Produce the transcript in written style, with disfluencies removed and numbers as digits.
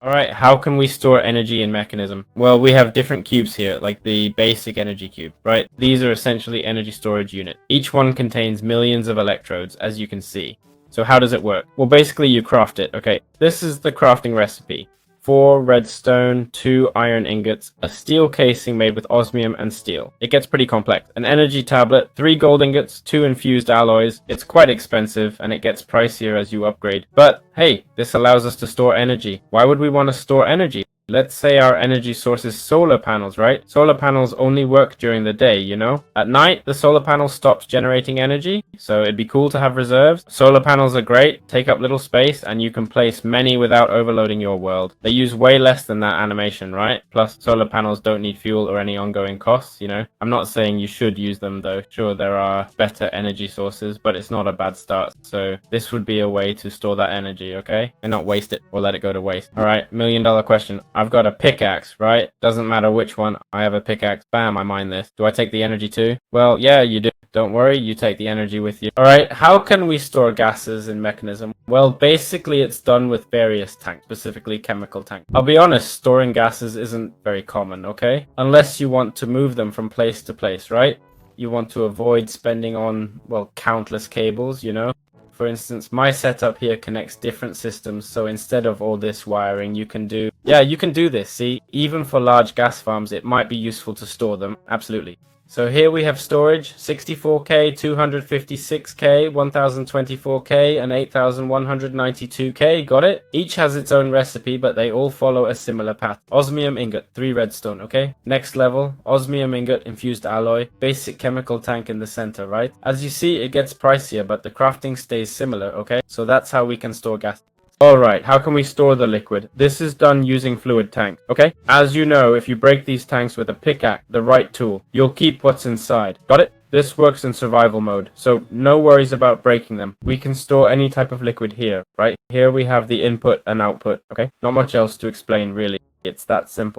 Alright, how can we store energy in Mekanism? Well, we have different cubes here, like the basic energy cube, right? These are essentially energy storage units. Each one contains millions of electrodes, as you can see. So how does it work? Well, basically you craft it, okay? This is the crafting recipe. 4 redstone, 2 iron ingots, a steel casing made with osmium and steel. It gets pretty complex. An energy tablet, 3 gold ingots, 2 infused alloys. It's quite expensive and it gets pricier as you upgrade. But hey, this allows us to store energy. Why would we want to store energy? Let's say our energy source is solar panels, right? Solar panels only work during the day, you know? At night, the solar panel stops generating energy, so it'd be cool to have reserves. Solar panels are great, take up little space, and you can place many without overloading your world. They use way less than that animation, right? Plus, solar panels don't need fuel or any ongoing costs, you know? I'm not saying you should use them though. Sure, there are better energy sources, but it's not a bad start. So this would be a way to store that energy, okay? And not waste it or let it go to waste. All right, $1 million question. I've got a pickaxe, right? Doesn't matter which one. I have a pickaxe. Bam, I mine this. Do I take the energy too? Well, yeah, you do. Don't worry, you take the energy with you. Alright, how can we store gases in Mekanism? Well, basically it's done with various tanks, specifically chemical tanks. I'll be honest, storing gases isn't very common, okay? Unless you want to move them from place to place, right? You want to avoid spending on, well, countless cables, you know? For instance, my setup here connects different systems, so instead of all this wiring, you can do this, see? Even for large gas farms, it might be useful to store them, absolutely. So here we have storage, 64K, 256K, 1024K, and 8192K, got it? Each has its own recipe, but they all follow a similar path. Osmium ingot, 3 redstone, okay? Next level, osmium ingot, infused alloy, basic chemical tank in the center, right? As you see, it gets pricier, but the crafting stays similar, okay? So that's how we can store gas. Alright, how can we store the liquid? This is done using fluid tanks, okay? As you know, if you break these tanks with a pickaxe, the right tool, you'll keep what's inside. Got it? This works in survival mode, so no worries about breaking them. We can store any type of liquid here, right? Here we have the input and output, okay? Not much else to explain really. It's that simple.